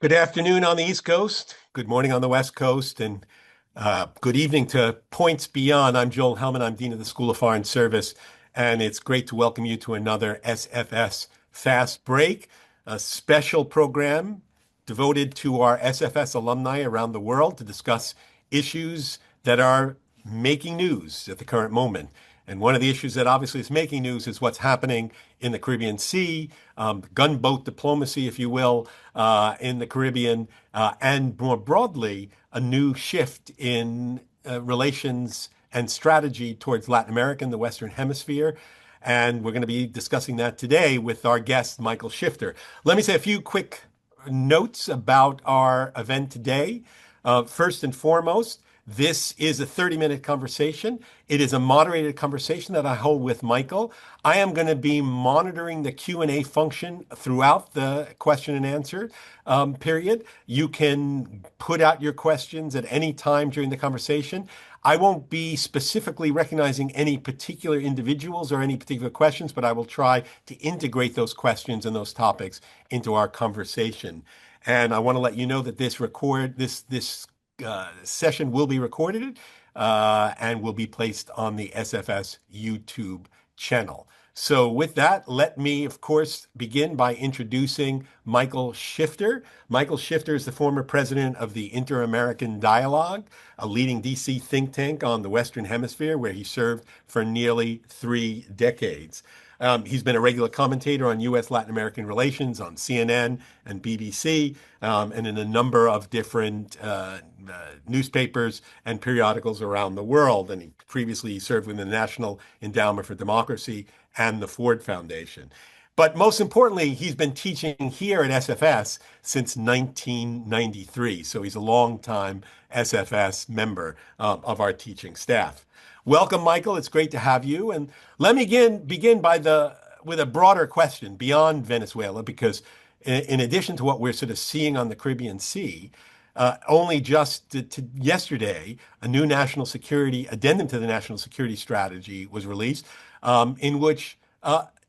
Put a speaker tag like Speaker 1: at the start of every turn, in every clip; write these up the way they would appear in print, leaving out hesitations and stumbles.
Speaker 1: Good afternoon on the East Coast, good morning on the West Coast, and good evening to points beyond. I'm Joel Hellman. I'm Dean of the School of Foreign Service, and it's great to welcome you to another SFS Fast Break, a special program devoted to our SFS alumni around the world to discuss issues that are making news at the current moment. And one of the issues that obviously is making news is what's happening in the Caribbean Sea, gunboat diplomacy, if you will, in the Caribbean, and more broadly, a new shift in relations and strategy towards Latin America and the Western Hemisphere. And we're going to be discussing that today with our guest, Michael Shifter. Let me say a few quick notes about our event today. First and foremost, this is a 30-minute conversation. It is a moderated conversation that I hold with Michael. I am going to be monitoring the Q&A function throughout the question and answer period. You can put out your questions at any time during the conversation. I won't be specifically recognizing any particular individuals or any particular questions, but I will try to integrate those questions and those topics into our conversation. And I want to let you know that this session will be recorded and will be placed on the SFS YouTube channel. So with that, let me, of course, begin by introducing Michael Shifter. Michael Shifter is the former president of the Inter-American Dialogue, a leading DC think tank on the Western Hemisphere, where he served for nearly 3 decades. He's been a regular commentator on U.S. Latin American relations on CNN and BBC, and in a number of different newspapers and periodicals around the world. And he previously served with the National Endowment for Democracy and the Ford Foundation. But most importantly, he's been teaching here at SFS since 1993. So he's a longtime SFS member of our teaching staff. Welcome, Michael. It's great to have you. And let me begin with a broader question beyond Venezuela, because in addition to what we're sort of seeing on the Caribbean Sea, only just yesterday, a new national security addendum to the national security strategy was released, in which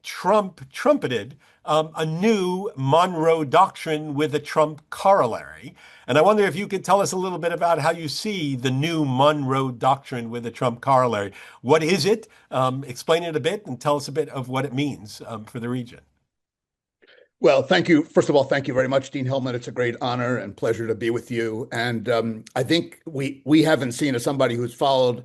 Speaker 1: Trump trumpeted a new Monroe Doctrine with a Trump corollary. And I wonder if you could tell us a little bit about how you see the new Monroe Doctrine with a Trump corollary. What is it? Explain it a bit and tell us a bit of what it means for the region.
Speaker 2: Well, thank you. First of all, thank you very much, Dean Hellman. It's a great honor and pleasure to be with you. And I think we haven't seen, as somebody who's followed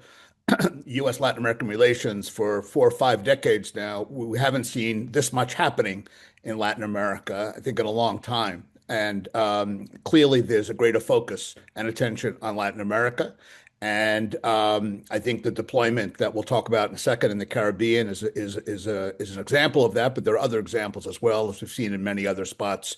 Speaker 2: U.S. Latin American relations for 4 or 5 decades now, we haven't seen this much happening in Latin America, I think, in a long time. And clearly, there's a greater focus and attention on Latin America. And I think the deployment that we'll talk about in a second in the Caribbean is an example of that. But there are other examples as well, as we've seen in many other spots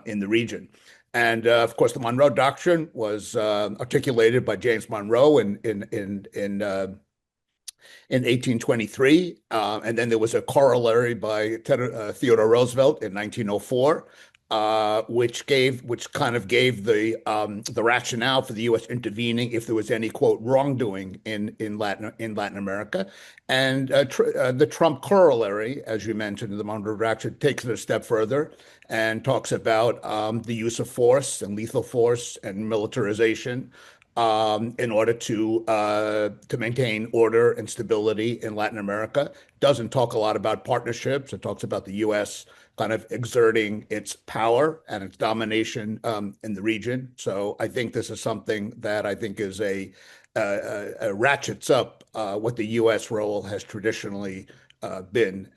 Speaker 2: in the region. And of course, the Monroe Doctrine was articulated by James Monroe in 1823, and then there was a corollary by Theodore Roosevelt in 1904, which kind of gave the rationale for the U.S. intervening if there was any, quote, wrongdoing in Latin America. And the Trump corollary, as you mentioned, the Monroe Doctrine takes it a step further and talks about the use of force and lethal force and militarization in order to maintain order and stability in Latin America. Doesn't talk a lot about partnerships. It talks about the U.S. kind of exerting its power and its domination in the region. So I think this is something that I think is a ratchets up what the U.S. role has traditionally been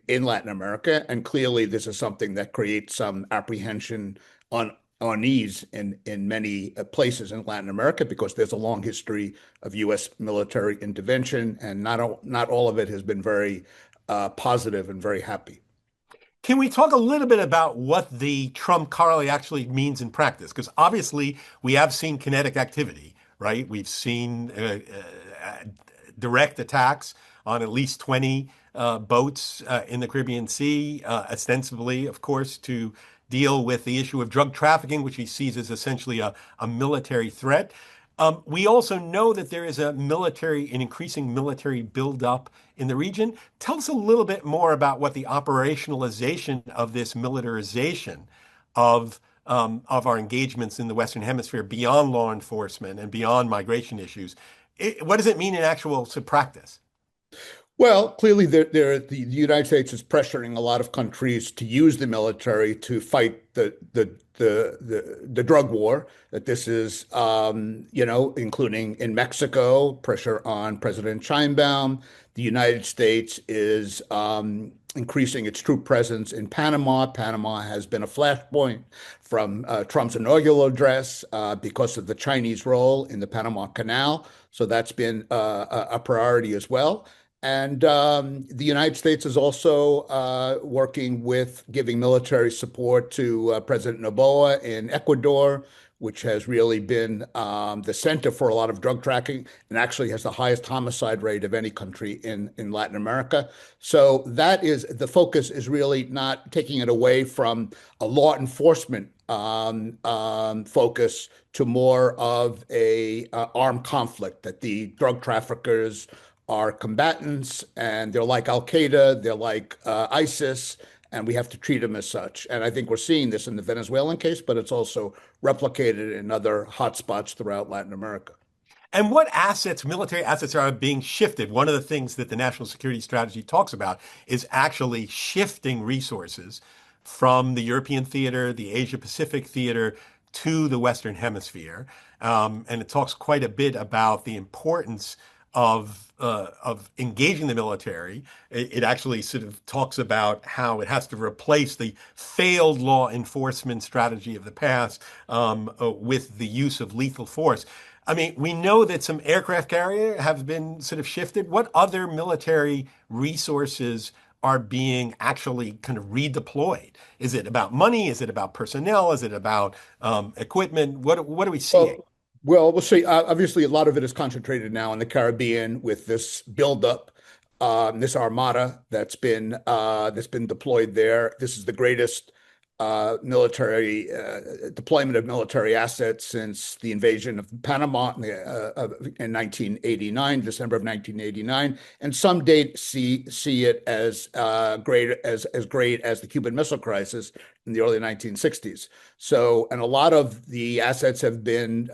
Speaker 2: in Latin America. And clearly, this is something that creates some apprehension on ease in many places in Latin America, because there's a long history of U.S. military intervention, and not all of it has been very positive and very happy.
Speaker 1: Can we talk a little bit about what the Trump corollary actually means in practice? Because obviously we have seen kinetic activity, right? We've seen direct attacks on at least 20 boats in the Caribbean Sea, ostensibly, of course, to deal with the issue of drug trafficking, which he sees as essentially a military threat. We also know that there is an increasing military buildup in the region. Tell us a little bit more about what the operationalization of this militarization of of our engagements in the Western Hemisphere beyond law enforcement and beyond migration issues. What does it mean in actual practice?
Speaker 2: Well, clearly, the United States is pressuring a lot of countries to use the military to fight the drug war. That this is, including in Mexico, pressure on President Sheinbaum. The United States is increasing its troop presence in Panama. Panama has been a flashpoint from Trump's inaugural address because of the Chinese role in the Panama Canal. So that's been a priority as well. And the United States is also working with giving military support to President Noboa in Ecuador, which has really been the center for a lot of drug trafficking and actually has the highest homicide rate of any country in Latin America. So that is the focus is really not taking it away from a law enforcement focus to more of a armed conflict that the drug traffickers are combatants and they're like Al Qaeda, they're like ISIS, and we have to treat them as such. And I think we're seeing this in the Venezuelan case, but it's also replicated in other hotspots throughout Latin America.
Speaker 1: And what assets, military assets, are being shifted? One of the things that the national security strategy talks about is actually shifting resources from the European theater, the Asia Pacific theater, to the Western Hemisphere. And it talks quite a bit about the importance of engaging the military. It actually sort of talks about how it has to replace the failed law enforcement strategy of the past with the use of lethal force. I mean, we know that some aircraft carrier have been sort of shifted. What other military resources are being actually kind of redeployed? Is it about money? Is it about personnel? Is it about equipment? What are we seeing?
Speaker 2: Well, we'll see. Obviously, a lot of it is concentrated now in the Caribbean with this buildup, this armada that's been deployed there. This is the greatest military deployment of military assets since the invasion of Panama in 1989, December of 1989. And some date see it as great as the Cuban Missile Crisis in the early 1960s. So, and a lot of the assets have been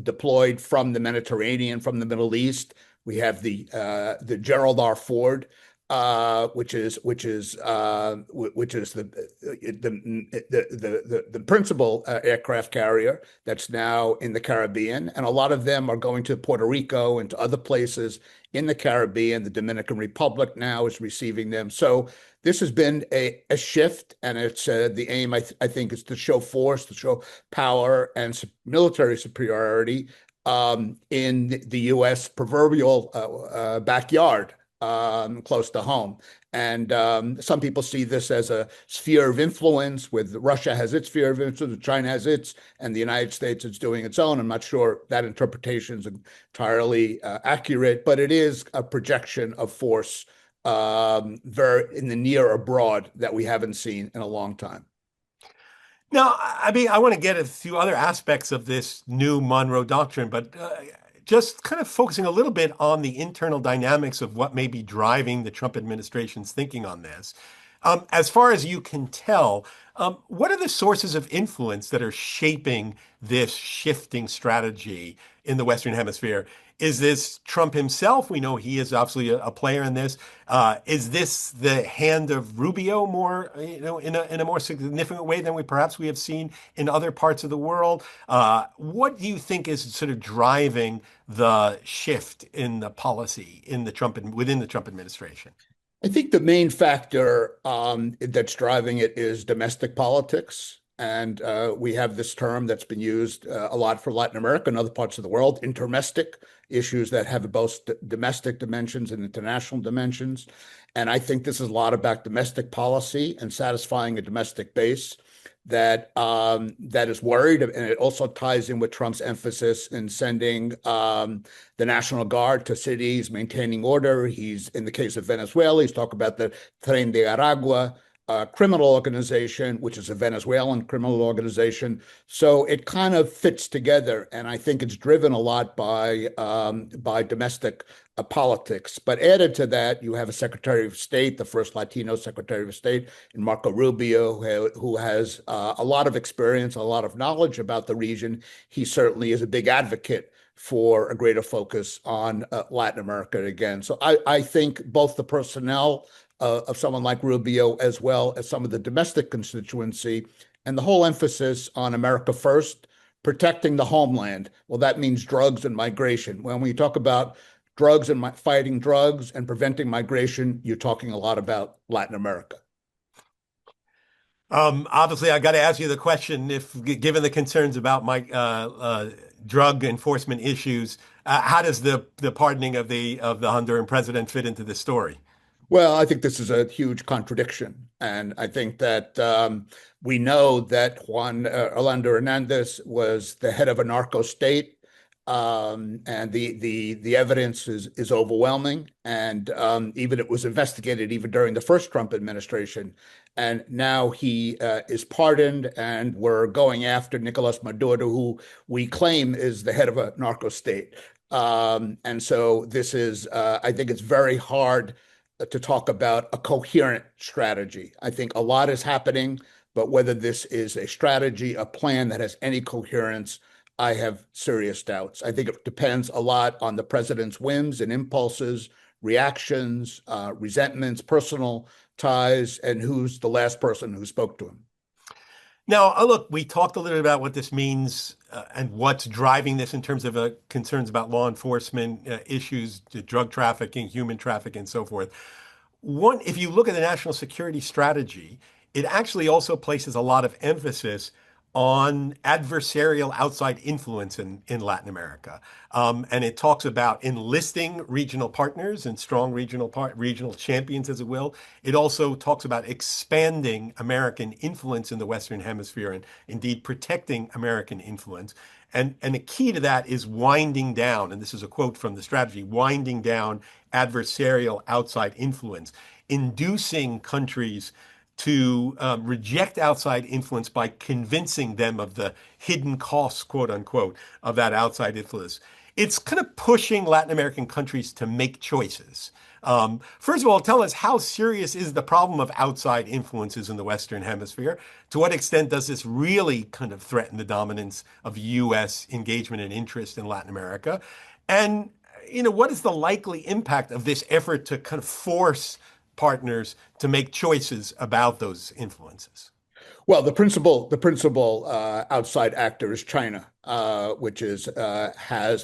Speaker 2: deployed from the Mediterranean, from the Middle East. We have the Gerald R. Ford, which is the principal aircraft carrier that's now in the Caribbean, and a lot of them are going to Puerto Rico and to other places in the Caribbean. The Dominican Republic now is receiving them. So this has been a shift, and it's the aim. I think is to show force, to show power and military superiority in the U.S. proverbial backyard, close to home. And some people see this as a sphere of influence, with Russia has its sphere of influence, China has its, and the United States is doing its own. I'm not sure that interpretation is entirely accurate, but it is a projection of force very in the near abroad that we haven't seen in a long time.
Speaker 1: Now, I mean, I want to get a few other aspects of this new Monroe Doctrine, but just kind of focusing a little bit on the internal dynamics of what may be driving the Trump administration's thinking on this. As far as you can tell, what are the sources of influence that are shaping this shifting strategy in the Western Hemisphere? Is this Trump himself? We know he is obviously a player in this. Is this the hand of Rubio more, in a more significant way than we have seen in other parts of the world? What do you think is sort of driving the shift in the policy in within the Trump administration?
Speaker 2: I think the main factor that's driving it is domestic politics. And we have this term that's been used a lot for Latin America and other parts of the world, intermestic, issues that have both domestic dimensions and international dimensions. And I think this is a lot about domestic policy and satisfying a domestic base that is worried. And it also ties in with Trump's emphasis in sending the National Guard to cities, maintaining order. He's, in the case of Venezuela, he's talked about the Tren de Aragua, criminal organization, which is a Venezuelan criminal organization. So it kind of fits together, and I think it's driven a lot by domestic politics. But added to that, you have a Secretary of State, the first Latino Secretary of State, in Marco Rubio, who has a lot of experience, a lot of knowledge about the region. He certainly is a big advocate for a greater focus on Latin America again. So I think both the personnel of someone like Rubio, as well as some of the domestic constituency, and the whole emphasis on America first, protecting the homeland. Well, that means drugs and migration. When we talk about drugs and fighting drugs and preventing migration, you're talking a lot about Latin America.
Speaker 1: Obviously, I got to ask you the question: if, given the concerns about my drug enforcement issues, how does the pardoning of the Honduran president fit into this story?
Speaker 2: Well, I think this is a huge contradiction. And I think that we know that Juan Orlando Hernandez was the head of a narco state. And the evidence is overwhelming. And even it was investigated even during the first Trump administration. And now he is pardoned, and we're going after Nicolas Maduro, who we claim is the head of a narco state. And so this is, I think it's very hard to talk about a coherent strategy. I think a lot is happening, but whether this is a strategy, a plan that has any coherence, I have serious doubts. I think it depends a lot on the president's whims and impulses, reactions, resentments, personal ties, and who's the last person who spoke to him.
Speaker 1: Now, look, we talked a little bit about what this means and what's driving this in terms of concerns about law enforcement issues, drug trafficking, human trafficking, and so forth. One, if you look at the national security strategy, it actually also places a lot of emphasis on adversarial outside influence in Latin America. And it talks about enlisting regional partners and strong regional champions, as it will. It also talks about expanding American influence in the Western Hemisphere and indeed protecting American influence. And the key to that is winding down, and this is a quote from the strategy, winding down adversarial outside influence, inducing countries to reject outside influence by convincing them of the hidden costs, quote unquote, of that outside influence. It's kind of pushing Latin American countries to make choices. First of all, tell us, how serious is the problem of outside influences in the Western Hemisphere? To what extent does this really kind of threaten the dominance of U.S. engagement and interest in Latin America? And, what is the likely impact of this effort to kind of force partners to make choices about those influences?
Speaker 2: Well, the principal outside actor is China, which has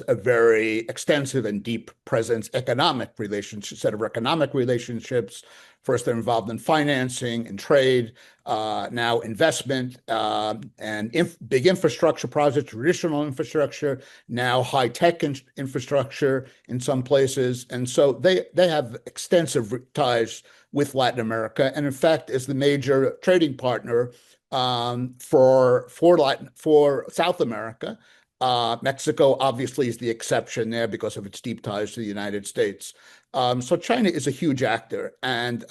Speaker 2: a very extensive and deep presence, economic relationship, set of economic relationships. First, they're involved in financing and trade, now investment, and big infrastructure projects, traditional infrastructure, now high-tech infrastructure in some places. And so they have extensive ties with Latin America, and in fact, is the major trading partner for South America. Mexico obviously is the exception there because of its deep ties to the United States. So China is a huge actor, and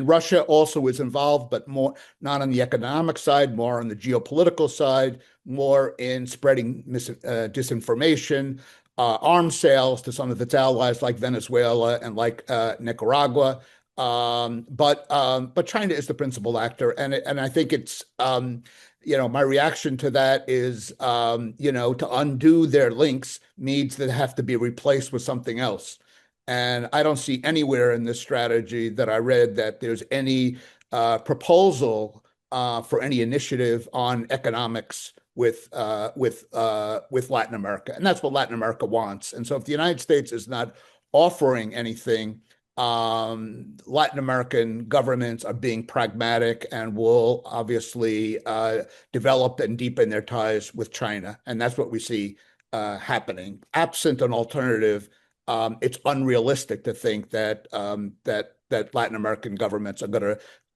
Speaker 2: Russia also is involved, but more not on the economic side, more on the geopolitical side, more in spreading disinformation, arms sales to some of its allies like Venezuela and like Nicaragua. But China is the principal actor, and I think it's my reaction to that is to undo their links means that have to be replaced with something else. And I don't see anywhere in this strategy that I read that there's any proposal for any initiative on economics with Latin America, and that's what Latin America wants. And so, if the United States is not offering anything, Latin American governments are being pragmatic and will obviously develop and deepen their ties with China, and that's what we see happening. Absent an alternative, it's unrealistic to think that that Latin American governments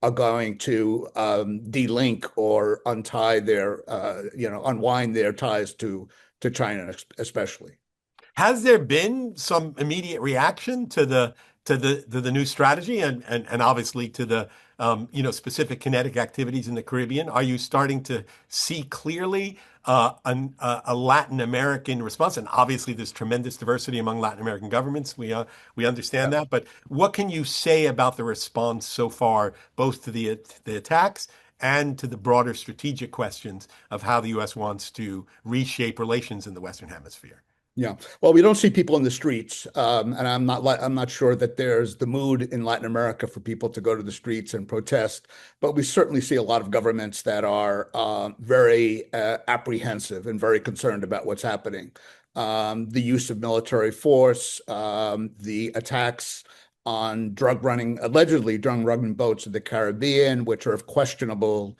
Speaker 2: are going to delink or unwind their ties to China, especially.
Speaker 1: Has there been some immediate reaction to to the new strategy and obviously to the specific kinetic activities in the Caribbean? Are you starting to see clearly a Latin American response? And obviously, there's tremendous diversity among Latin American governments. We understand that, but what can you say about the response so far, both to the attacks and to the broader strategic questions of how the U.S. wants to reshape relations in the Western Hemisphere?
Speaker 2: Yeah. Well, we don't see people in the streets, and I'm not sure that there's the mood in Latin America for people to go to the streets and protest. But we certainly see a lot of governments that are very apprehensive and very concerned about what's happening. The use of military force, the attacks on allegedly drug running boats in the Caribbean, which are of questionable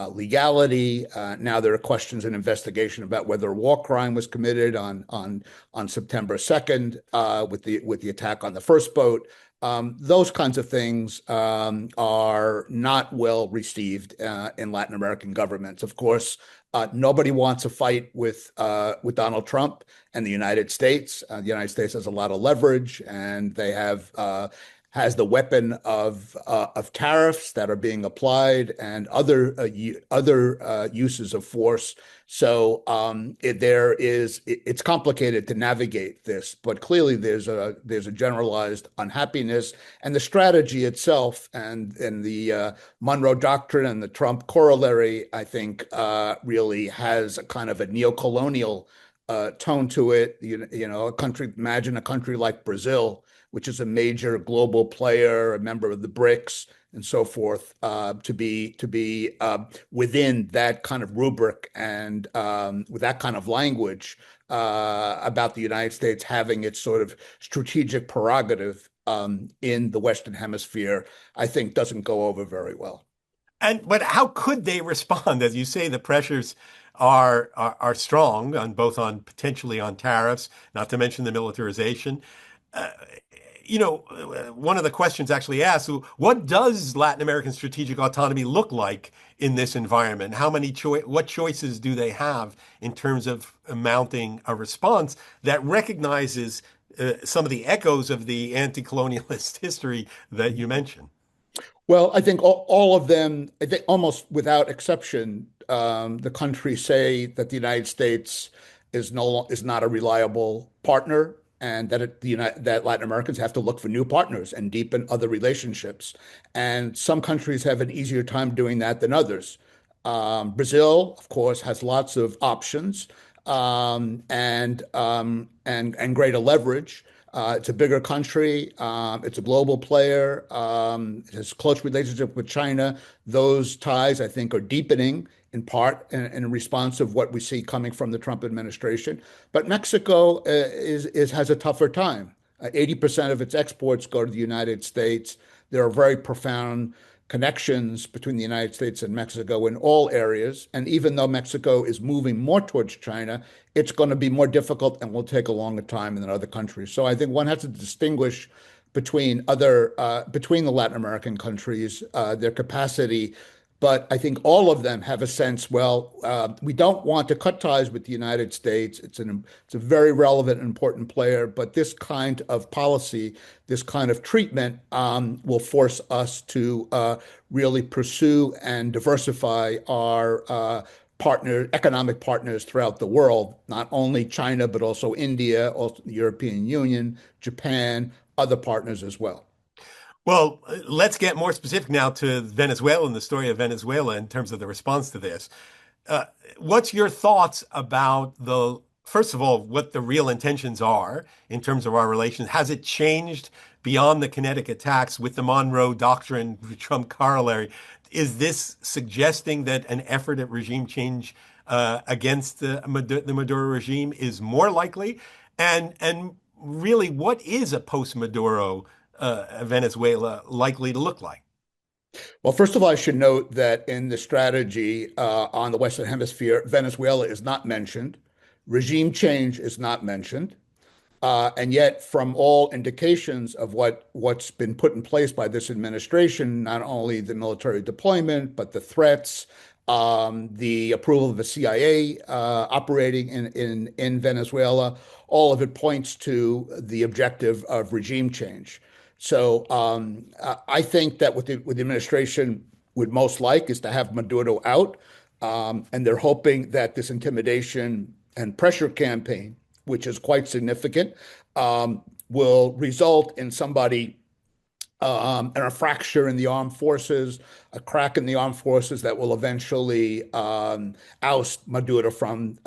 Speaker 2: legality. Now there are questions and investigation about whether a war crime was committed on September 2nd with the attack on the first boat. Those kinds of things are not well received in Latin American governments. Of course, nobody wants a fight with Donald Trump and the United States. The United States has a lot of leverage, and they has the weapon of tariffs that are being applied and other uses of force. So it's complicated to navigate this, but clearly there's a generalized unhappiness, and the strategy itself and the Monroe Doctrine and the Trump corollary, I think, really has a kind of a neo-colonial tone to it. Imagine a country like Brazil, which is a major global player, a member of the BRICS, and so forth, to be within that kind of rubric and with that kind of language about the United States having its sort of strategic prerogative in the Western Hemisphere, I think doesn't go over very well.
Speaker 1: But how could they respond? As you say, the pressures are strong on potentially on tariffs, not to mention the militarization. Uh, one of the questions actually asks, what does Latin American strategic autonomy look like in this environment? What choices do they have in terms of mounting a response that recognizes some of the echoes of the anti-colonialist history that you mentioned?
Speaker 2: Well, I think all of them, I think almost without exception, the countries say that the United States is not a reliable partner, and that Latin Americans have to look for new partners and deepen other relationships. And some countries have an easier time doing that than others. Brazil, of course, has lots of options and greater leverage. It's a bigger country. It's a global player. It has close relationship with China. Those ties, I think, are deepening in part in response of what we see coming from the Trump administration. But Mexico has a tougher time. 80% of its exports go to the United States. There are very profound connections between the United States and Mexico in all areas. And even though Mexico is moving more towards China, it's going to be more difficult and will take a longer time than other countries. So I think one has to distinguish between the Latin American countries, their capacity. But I think all of them have a sense, well, we don't want to cut ties with the United States. It's a very relevant and important player, but this kind of policy, this kind of treatment will force us to really pursue and diversify our economic partners throughout the world, not only China, but also India, also the European Union, Japan, other partners as well.
Speaker 1: Well, let's get more specific now to Venezuela and the story of Venezuela in terms of the response to this. Uh, what's your thoughts about first of all, what the real intentions are in terms of our relations? Has it changed beyond the kinetic attacks with the Monroe Doctrine, the Trump corollary? Is this suggesting that an effort at regime change against the Maduro regime is more likely? And really, what is a post-Maduro Venezuela likely to look like?
Speaker 2: Well, first of all, I should note that in the strategy on the Western Hemisphere, Venezuela is not mentioned. Regime change is not mentioned. And yet, from all indications of what's been put in place by this administration, not only the military deployment, but the threats, the approval of the CIA operating in Venezuela, all of it points to the objective of regime change. So I think that what the administration would most like is to have Maduro out, and they're hoping that this intimidation and pressure campaign, which is quite significant, will result in somebody and a fracture in the armed forces, a crack in the armed forces that will eventually oust Maduro from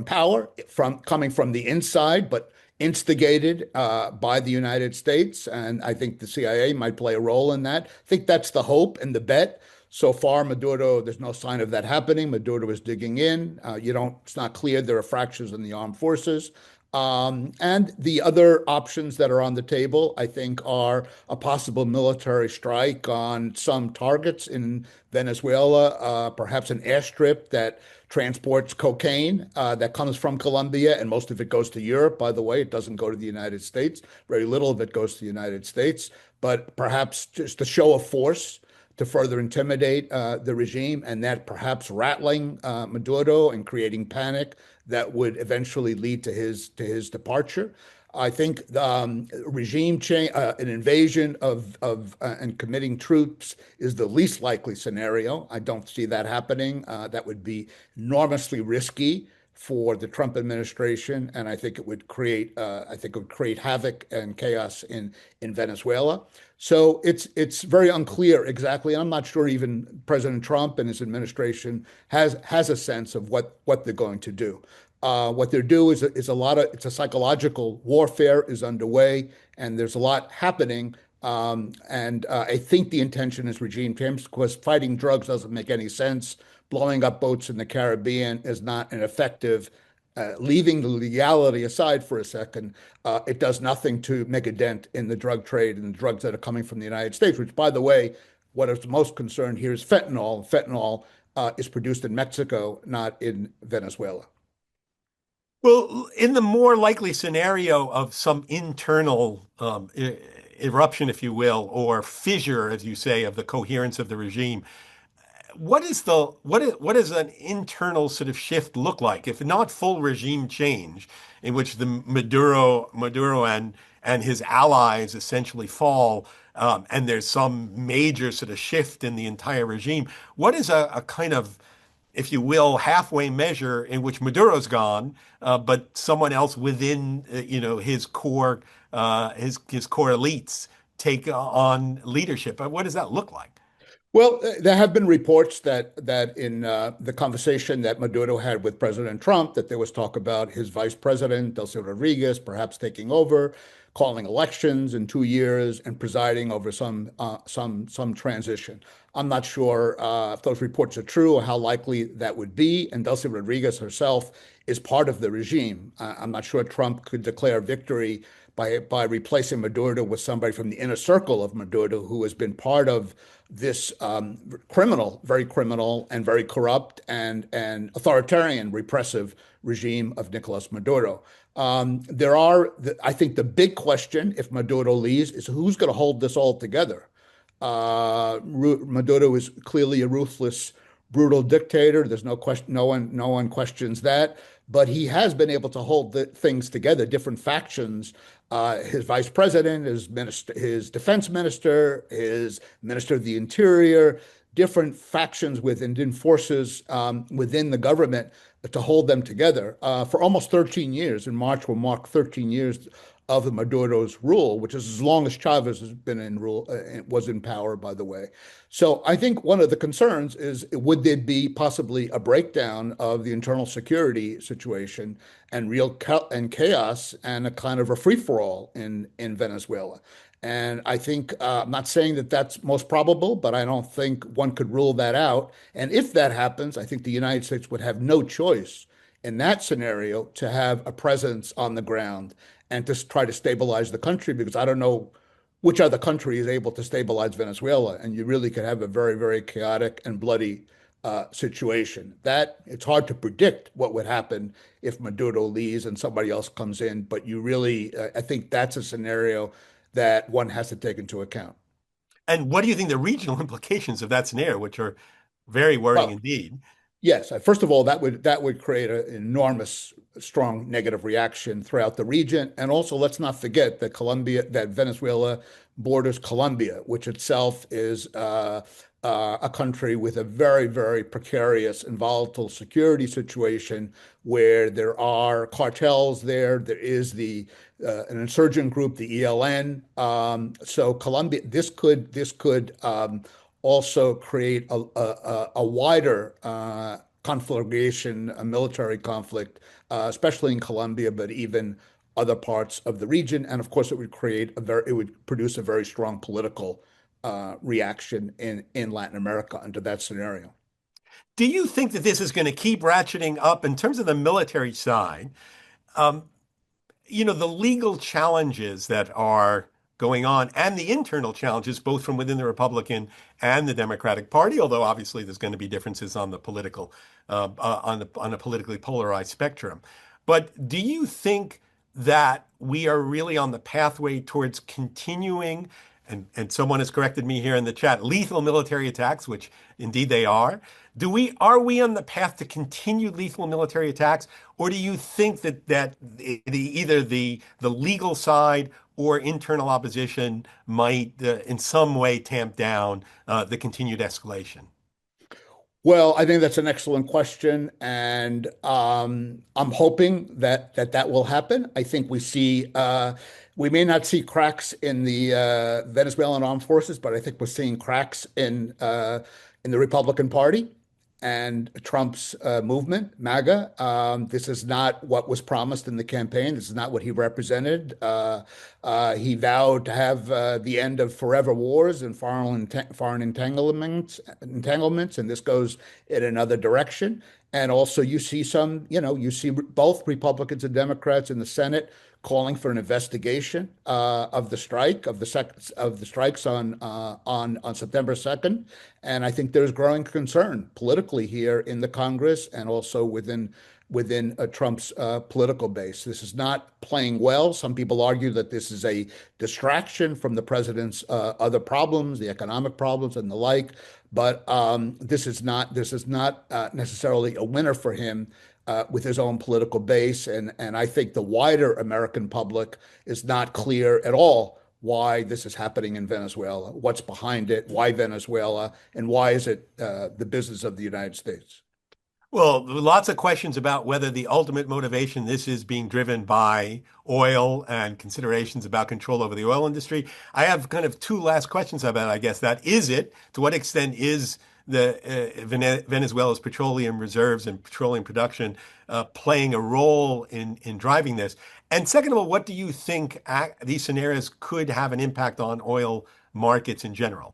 Speaker 2: power, from coming from the inside, but instigated by the United States. And I think the CIA might play a role in that. I think that's the hope and the bet. So far, Maduro, there's no sign of that happening. Maduro is digging in. It's not clear there are fractures in the armed forces. And the other options that are on the table, I think, are a possible military strike on some targets in Venezuela, perhaps an airstrip that transports cocaine that comes from Colombia, and most of it goes to Europe, by the way. It doesn't go to the United States. Very little of it goes to the United States, but perhaps just a show of force to further intimidate the regime, and that perhaps rattling Maduro and creating panic that would eventually lead to his departure. I think regime change, an invasion of and committing troops is the least likely scenario. I don't see that happening. That would be enormously risky for the Trump administration, and I think it would create havoc and chaos in Venezuela. So it's very unclear exactly. I'm not sure even President Trump and his administration has a sense of what they're going to do. What they're doing is it's a psychological warfare is underway, and there's a lot happening. And I think the intention is regime change because fighting drugs doesn't make any sense. Blowing up boats in the Caribbean is not an effective. Leaving the legality aside for a second, it does nothing to make a dent in the drug trade and the drugs that are coming from the United States, which, by the way, what is most concerned here is fentanyl. Fentanyl is produced in Mexico, not in Venezuela.
Speaker 1: Well, in the more likely scenario of some internal eruption, if you will, or fissure, as you say, of the coherence of the regime, what does an internal sort of shift look like? If not full regime change, in which the Maduro and his allies essentially fall, and there's some major sort of shift in the entire regime, what is a kind of, if you will, halfway measure in which Maduro's gone, but someone else within, his core elites take on leadership? What does that look like?
Speaker 2: Well, there have been reports that in the conversation that Maduro had with President Trump, that there was talk about his vice president, Delcy Rodriguez, perhaps taking over, calling elections in 2 years, and presiding over some transition. I'm not sure if those reports are true or how likely that would be. And Delcy Rodriguez herself is part of the regime. I'm not sure Trump could declare victory by replacing Maduro with somebody from the inner circle of Maduro who has been part of this very criminal and very corrupt and authoritarian repressive regime of Nicolas Maduro. I think the big question, if Maduro leaves, is who's going to hold this all together. Maduro is clearly a ruthless, brutal dictator. There's no question, no one questions that. But he has been able to hold things together, different factions. His vice president, his defense minister, his minister of the interior, different factions within Indian forces within the government to hold them together for almost 13 years. In March will mark 13 years of the Maduro's rule, which is as long as Chavez has been in rule, was in power, by the way. So I think one of the concerns is would there be possibly a breakdown of the internal security situation and chaos and a kind of a free-for-all in Venezuela. And I think I'm not saying that that's most probable, but I don't think one could rule that out. And if that happens, I think the United States would have no choice in that scenario to have a presence on the ground and to try to stabilize the country, because I don't know which other country is able to stabilize Venezuela. And you really could have a very, very chaotic and bloody situation. That it's hard to predict what would happen if Maduro leaves and somebody else comes in, but I think that's a scenario that one has to take into account.
Speaker 1: And what do you think the regional implications of that scenario, which are very worrying
Speaker 2: Well,
Speaker 1: indeed?
Speaker 2: yes. First of all, that would create an enormous strong negative reaction throughout the region. And also, let's not forget that Venezuela borders Colombia, which itself is a country with a very, very precarious and volatile security situation where there are cartels there. There is an insurgent group, the ELN. So Colombia, this could also create a wider conflagration, a military conflict, especially in Colombia, but even other parts of the region. And of course, it would produce a very strong political reaction in Latin America under that scenario.
Speaker 1: Do you think that this is going to keep ratcheting up in terms of the military side? Um, the legal challenges that are going on and the internal challenges, both from within the Republican and the Democratic Party, although obviously there's going to be differences on the on a politically polarized spectrum. But do you think that we are really on the pathway towards continuing, and someone has corrected me here in the chat, lethal military attacks, which indeed they are? Are we on the path to continued lethal military attacks, or do you think that either the legal side or internal opposition might in some way tamp down the continued escalation?
Speaker 2: Well, I think that's an excellent question, and I'm hoping that will happen. I think we may not see cracks in the Venezuelan armed forces, but I think we're seeing cracks in the Republican Party and Trump's movement, MAGA. This is not what was promised in the campaign. This is not what he represented. He vowed to have the end of forever wars and foreign entanglements, and this goes in another direction. And also, you see both Republicans and Democrats in the Senate calling for an investigation of the strikes on September 2nd. And I think there's growing concern politically here in the Congress and also within Trump's political base. This is not playing well. Some people argue that this is a distraction from the president's other problems, the economic problems and the like. But this is not necessarily a winner for him with his own political base. And I think the wider American public is not clear at all why this is happening in Venezuela, what's behind it, why Venezuela, and why is it the business of the United States.
Speaker 1: Well, lots of questions about whether the ultimate motivation this is being driven by oil and considerations about control over the oil industry. I have kind of two last questions about, I guess, that is it? To what extent is the Venezuela's petroleum reserves and petroleum production playing a role in driving this? And second of all, what do you think these scenarios could have an impact on oil markets in general?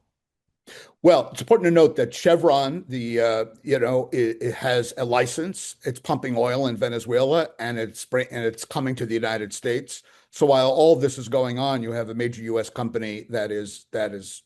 Speaker 2: Well, it's important to note that Chevron, it has a license. It's pumping oil in Venezuela, and it's coming to the United States. So while all this is going on, you have a major U.S. company that is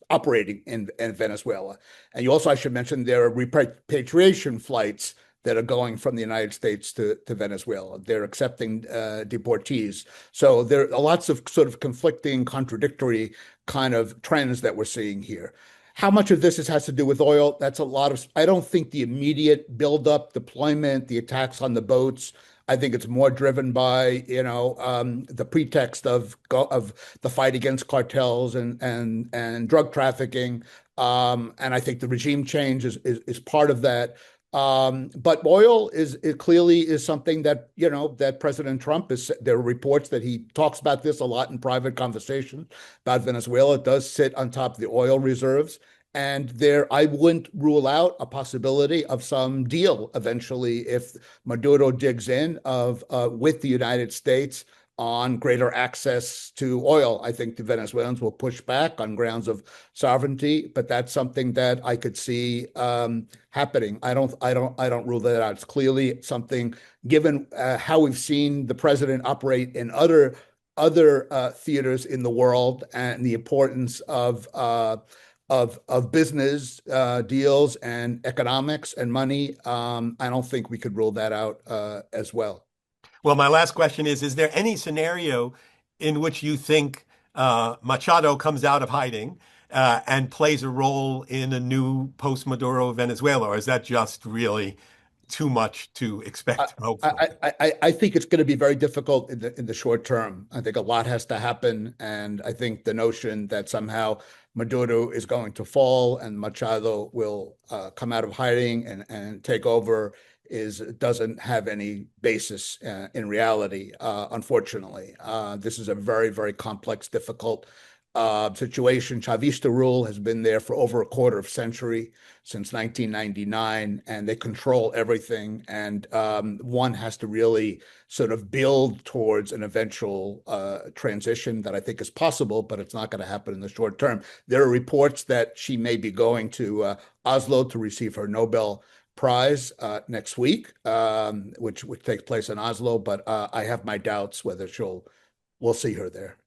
Speaker 2: operating in Venezuela, and you also, I should mention, there are repatriation flights that are going from the United States to Venezuela. They're accepting deportees. So there are lots of sort of conflicting, contradictory kind of trends that we're seeing here. How much of this has to do with oil? That's a lot of, I don't think the immediate buildup, deployment, the attacks on the boats. I think it's more driven by, the pretext of the fight against cartels and drug trafficking. And I think the regime change is part of that. But oil clearly is something that President Trump there are reports that he talks about this a lot in private conversations about Venezuela. It does sit on top of the oil reserves. And I wouldn't rule out a possibility of some deal eventually if Maduro digs in with the United States on greater access to oil. I think the Venezuelans will push back on grounds of sovereignty, but that's something that I could see happening. I don't rule that out. It's clearly something, given how we've seen the president operate in other theaters in the world and the importance of business deals and economics and money. I don't think we could rule that out as well.
Speaker 1: Well, my last question is there any scenario in which you think Machado comes out of hiding and plays a role in a new post-Maduro Venezuela, or is that just really too much to
Speaker 2: I,
Speaker 1: expect, hopefully.
Speaker 2: I think it's going to be very difficult in the short term. I think a lot has to happen, and I think the notion that somehow Maduro is going to fall and Machado will come out of hiding and take over is doesn't have any basis in reality. Unfortunately, this is a very, very complex, difficult situation. Chavista rule has been there for over a quarter of a century, since 1999, and they control everything. And one has to really sort of build towards an eventual transition that I think is possible, but it's not going to happen in the short term. There are reports that she may be going to Oslo to receive her Nobel Prize next week, which takes place in Oslo, but I have my doubts whether we'll see her there.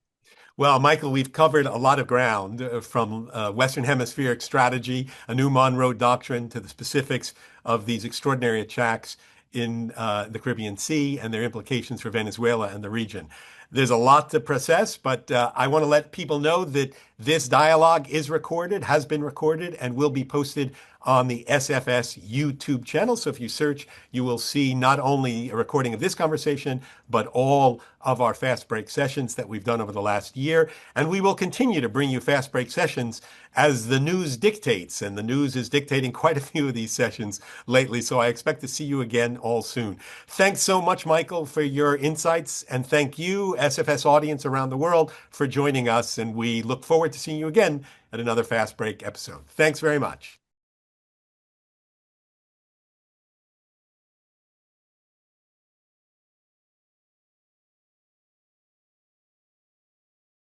Speaker 1: Well, Michael, we've covered a lot of ground from Western Hemispheric strategy, a new Monroe Doctrine, to the specifics of these extraordinary attacks in the Caribbean Sea and their implications for Venezuela and the region. There's a lot to process, but I want to let people know that this dialogue is recorded, has been recorded, and will be posted on the SFS YouTube channel. So if you search, you will see not only a recording of this conversation, but all of our fast break sessions that we've done over the last year. And we will continue to bring you fast break sessions as the news dictates. And the news is dictating quite a few of these sessions lately. So I expect to see you again all soon. Thanks so much, Michael, for your insights. And thank you, SFS audience around the world, for joining us. And we look forward to seeing you again at another fast break episode. Thanks very much.